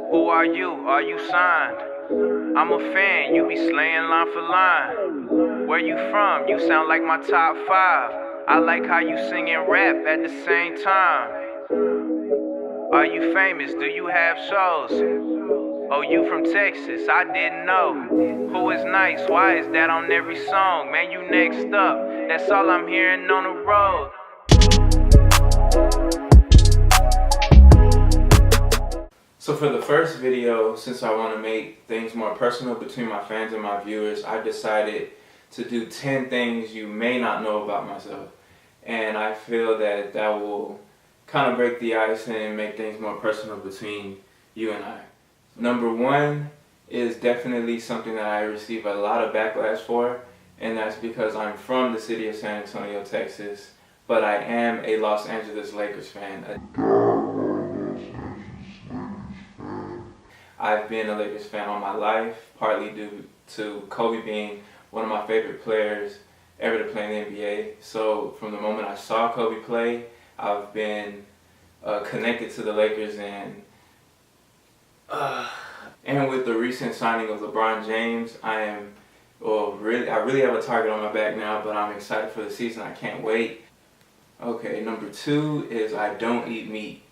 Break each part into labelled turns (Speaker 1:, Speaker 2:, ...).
Speaker 1: Who are you? Are you signed? I'm a fan, you be slaying line for line. Where you from? You sound like my top five. I like how you sing and rap at the same time. Are you famous? Do you have shows? Oh, you from Texas? I didn't know. Who is nice? Why is that on every song? Man, you next up. That's all I'm hearing on the road.
Speaker 2: So for the first video, since I want to make things more personal between my fans and my viewers, I decided to do 10 things you may not know about myself. And I feel that that will kind of break the ice and make things more personal between you and I. Number one is definitely something that I receive a lot of backlash for, and that's because I'm from the city of San Antonio, Texas, but I am a Los Angeles Lakers fan. I've been a Lakers fan all my life, partly due to Kobe being one of my favorite players ever to play in the NBA. So from the moment I saw Kobe play, I've been connected to the Lakers, and with the recent signing of LeBron James, I really have a target on my back now, but I'm excited for the season. I can't wait. Okay, number two is I don't eat meat.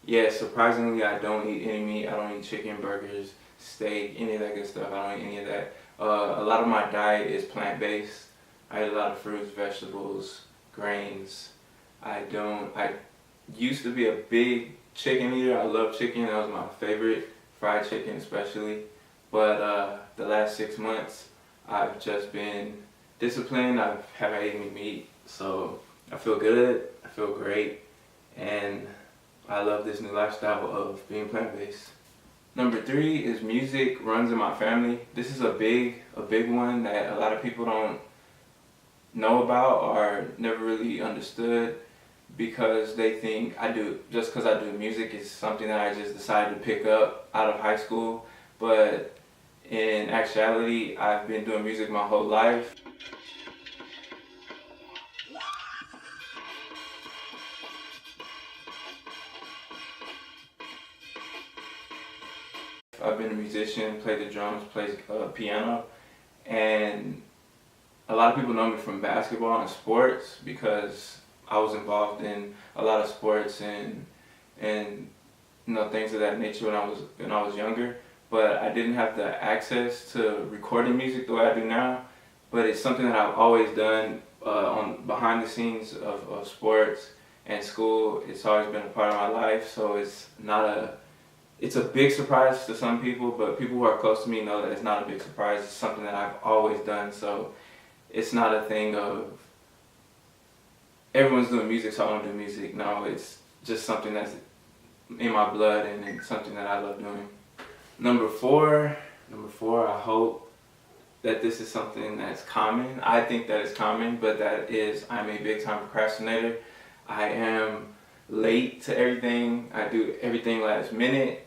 Speaker 2: Yeah, surprisingly, I don't eat any meat. I don't eat chicken, burgers, steak, any of that good stuff. I don't eat any of that. A lot of my diet is plant-based. I eat a lot of fruits, vegetables, grains. I used to be a big chicken eater. I love chicken. That was my favorite, fried chicken especially. But the last 6 months, I've just been disciplined. I haven't eaten meat, so I feel good. I feel great, and I love this new lifestyle of being plant-based. Number three is music runs in my family. This is a big one that a lot of people don't know about or never really understood, because they think just because I do music is something that I just decided to pick up out of high school. But in actuality, I've been doing music my whole life. I've been a musician, played the drums, played piano, and a lot of people know me from basketball and sports because I was involved in a lot of sports and things of that nature when I was younger. But I didn't have the access to recording music the way I do now. But it's something that I've always done on behind the scenes of sports and school. It's always been a part of my life, so it's a big surprise to some people, but people who are close to me know that it's not a big surprise. It's something that I've always done, so it's not a thing of everyone's doing music, so I want to do music. No, it's just something that's in my blood, and it's something that I love doing. Number four, I hope that this is something that's common. I think that it's common, but that is I'm a big time procrastinator. I am late to everything. I do everything last minute.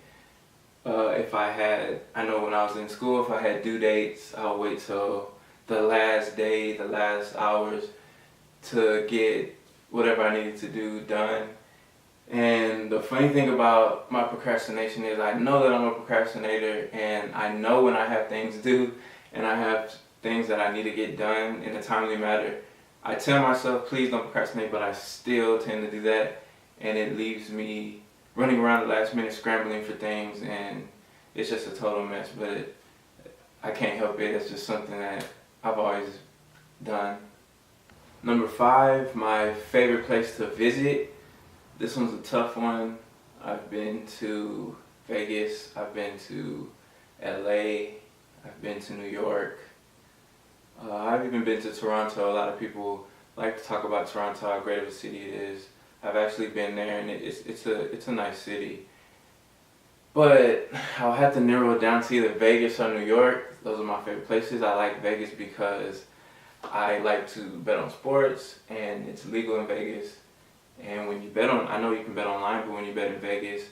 Speaker 2: I know when I was in school, if I had due dates, I'll wait till the last day, the last hours to get whatever I needed to do done. And the funny thing about my procrastination is I know that I'm a procrastinator, and I know when I have things due and I have things that I need to get done in a timely manner. I tell myself, please don't procrastinate, but I still tend to do that, and it leaves me running around the last minute scrambling for things, and it's just a total mess. But I can't help it. It's just something that I've always done. Number five, my favorite place to visit. This one's a tough one. I've been to Vegas, I've been to LA, I've been to New York. I've even been to Toronto. A lot of people like to talk about Toronto, how great of a city it is. I've actually been there, and it's a nice city. But I'll have to narrow it down to either Vegas or New York. Those are my favorite places. I like Vegas because I like to bet on sports, and it's legal in Vegas. And when you bet I know you can bet online, but when you bet in Vegas,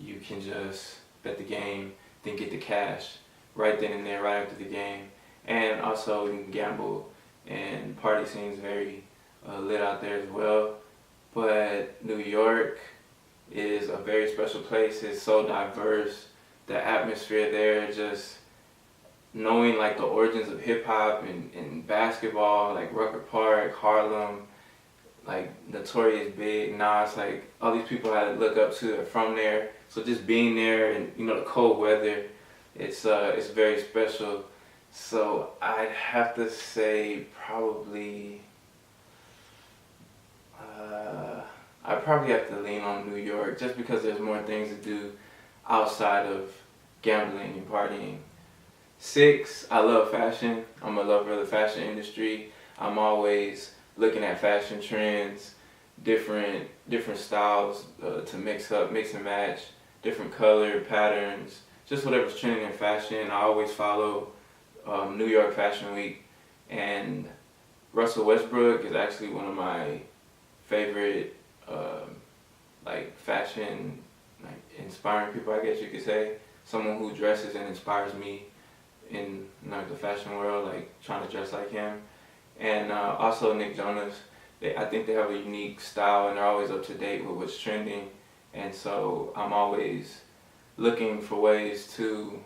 Speaker 2: you can just bet the game, then get the cash right then and there, right after the game. And also you can gamble, and party scene's very lit out there as well. But New York is a very special place. It's so diverse. the atmosphere there, just knowing like the origins of hip hop and basketball, like Rucker Park, Harlem, like Notorious Big, Nas, like all these people I look up to are from there. So just being there and the cold weather, it's very special. So I'd have to say probably I probably have to lean on New York just because there's more things to do outside of gambling and partying. 6, I love fashion. I'm a lover of the fashion industry. I'm always looking at fashion trends, different styles to mix and match, different color patterns, just whatever's trending in fashion. I always follow New York Fashion Week, and Russell Westbrook is actually one of my favorite like fashion like inspiring people, I guess you could say. Someone who dresses and inspires me in like the fashion world, like trying to dress like him. And also Nick Jonas. I think they have a unique style and they're always up to date with what's trending. And so I'm always looking for ways to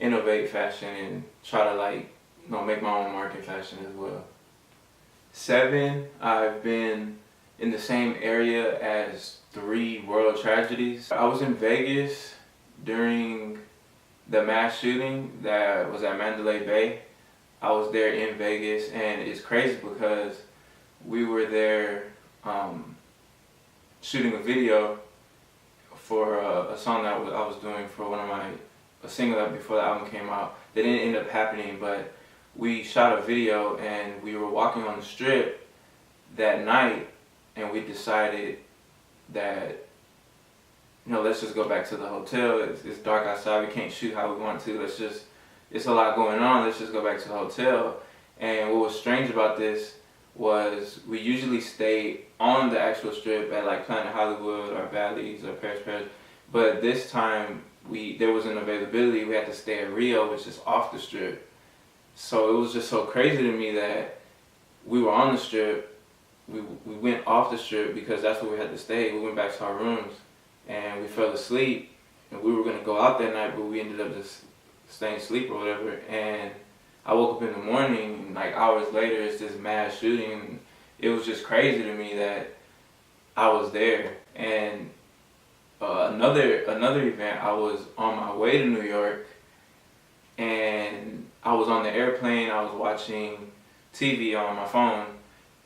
Speaker 2: innovate fashion and try to like make my own mark in fashion as well. 7, I've been in the same area as 3 world tragedies. I was in Vegas during the mass shooting that was at Mandalay Bay. I was there in Vegas, and it's crazy because we were there shooting a video for a song that I was doing for a single that before the album came out. That didn't end up happening, but we shot a video and we were walking on the strip that night, and we decided that let's just go back to the hotel. It's dark outside. We can't shoot how we want to. It's a lot going on. Let's just go back to the hotel. And what was strange about this was we usually stay on the actual strip at like Planet Hollywood or Bally's or Paris. But this time there wasn't availability. We had to stay at Rio, which is off the strip. So it was just so crazy to me that we were on the strip. We went off the strip because that's where we had to stay. We went back to our rooms and we fell asleep, and we were gonna go out that night, but we ended up just staying asleep or whatever. And I woke up in the morning, and like hours later, it's this mass shooting. It was just crazy to me that I was there. And another event, I was on my way to New York, and I was on the airplane. I was watching TV on my phone,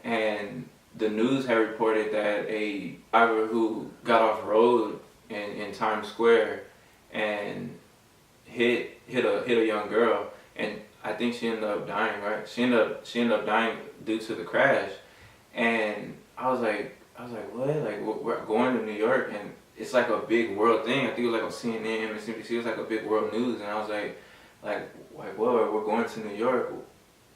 Speaker 2: and the news had reported that a driver who got off road in Times Square and hit a young girl, and I think she ended up dying. Right? She ended up dying due to the crash. And I was like, what? Like, we're going to New York, and it's like a big world thing. I think it was like on CNN, MSNBC. It was like a big world news, and I was like, what? We're going to New York.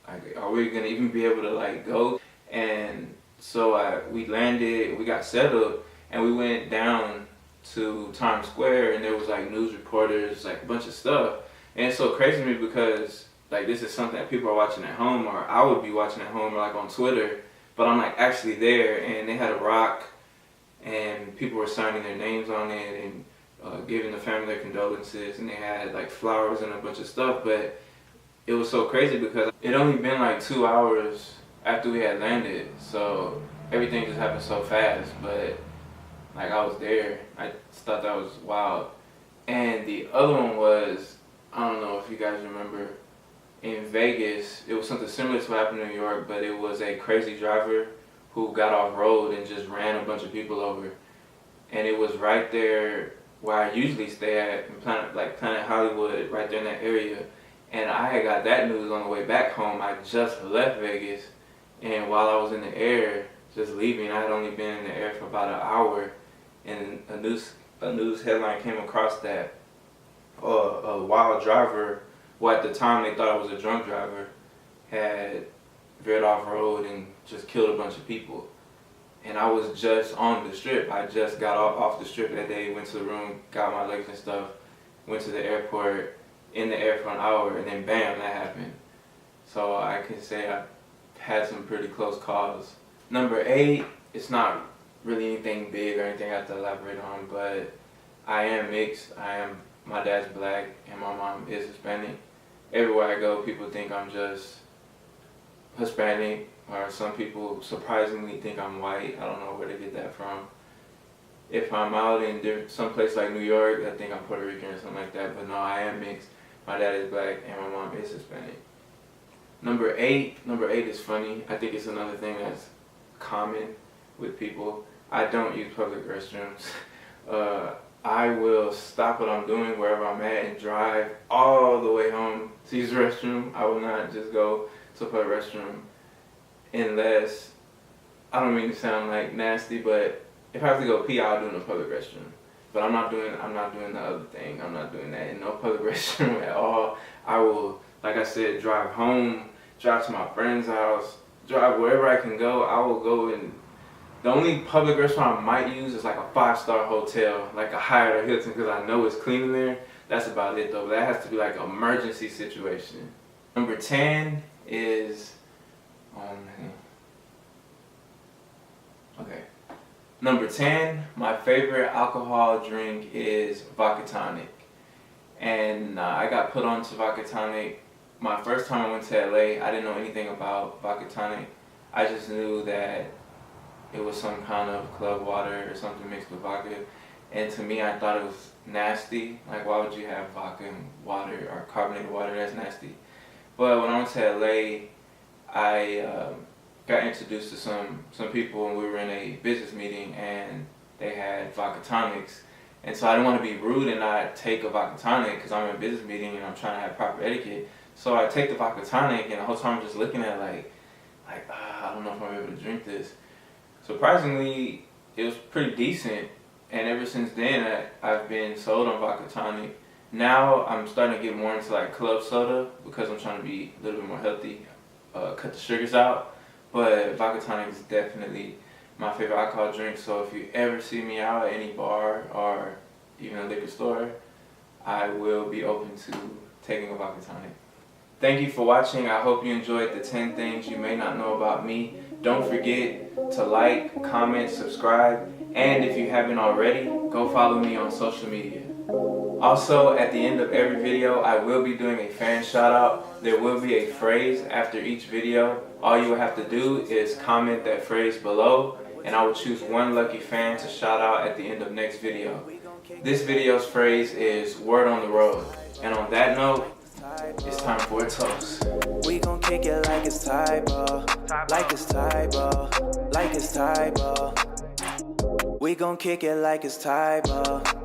Speaker 2: Like, are we gonna even be able to like go? And so we landed, we got settled, and we went down to Times Square, and there was like news reporters, like a bunch of stuff. And it's so crazy to me because like this is something that people are watching at home, or I would be watching at home, or like on Twitter, but I'm like actually there. And they had a rock, and people were signing their names on it and giving the family their condolences, and they had like flowers and a bunch of stuff. But it was so crazy because it only been like 2 hours after we had landed, so everything just happened so fast. But like I was there. I just thought that was wild. And the other one was, I don't know if you guys remember, in Vegas, it was something similar to what happened in New York, but it was a crazy driver who got off road and just ran a bunch of people over. And it was right there where I usually stay at, in Planet Hollywood, right there in that area. And I had got that news on the way back home. I just left Vegas, and while I was in the air, just leaving, I had only been in the air for about an hour, and a news headline came across that a wild driver, well at the time they thought it was a drunk driver, had veered off road and just killed a bunch of people. And I was just on the strip. I just got off the strip that day, went to the room, got my luggage and stuff, went to the airport, in the air for an hour, and then bam, that happened. So I can say I had some pretty close calls. Number 8, it's not really anything big or anything I have to elaborate on, but I am mixed. I am my dad's black and my mom is Hispanic. Everywhere I go, people think I'm just Hispanic, or some people surprisingly think I'm white. I don't know where they get that from. If I'm out in some place like New York, I think I'm Puerto Rican or something like that, but no, I am mixed. My dad is black and my mom is Hispanic. Number eight is funny. I think it's another thing that's common with people. I don't use public restrooms. I will stop what I'm doing wherever I'm at and drive all the way home to use the restroom. I will not just go to a public restroom unless, I don't mean to sound like nasty, but if I have to go pee, I'll do it in a public restroom. But I'm not doing the other thing. I'm not doing that in no public restroom at all. I will, like I said, drive home, drive to my friend's house, drive wherever I can go. I will go, and the only public restaurant I might use is like a 5-star hotel, like a Hyatt or Hilton, because I know it's clean in there. That's about it though. But that has to be like an emergency situation. Number 10 is, okay. Number 10, my favorite alcohol drink is vodka tonic. And I got put onto vodka tonic my first time I went to LA. I didn't know anything about vodka tonic. I just knew that it was some kind of club water or something mixed with vodka. And to me, I thought it was nasty. Like, why would you have vodka and water or carbonated water? That's nasty. But when I went to LA, I got introduced to some people, and we were in a business meeting, and they had vodka tonics. And so I didn't want to be rude and not take a vodka tonic because I'm in a business meeting and I'm trying to have proper etiquette. So I take the vodka tonic, and the whole time I'm just looking at it like I don't know if I'm able to drink this. Surprisingly, it was pretty decent, and ever since then I've been sold on vodka tonic. Now I'm starting to get more into like club soda because I'm trying to be a little bit more healthy, cut the sugars out. But vodka tonic is definitely my favorite alcohol drink. So if you ever see me out at any bar or even a liquor store, I will be open to taking a vodka tonic. Thank you for watching. I hope you enjoyed the 10 things you may not know about me. Don't forget to like, comment, subscribe, and if you haven't already, go follow me on social media. Also, at the end of every video, I will be doing a fan shout out. There will be a phrase after each video. All you will have to do is comment that phrase below, and I will choose one lucky fan to shout out at the end of next video. This video's phrase is word on the road. And on that note, it's time for a toast.
Speaker 3: We gon' kick it like it's Tybo, like it's Tybo, like it's Tybo. We gon' kick it like it's Tybo.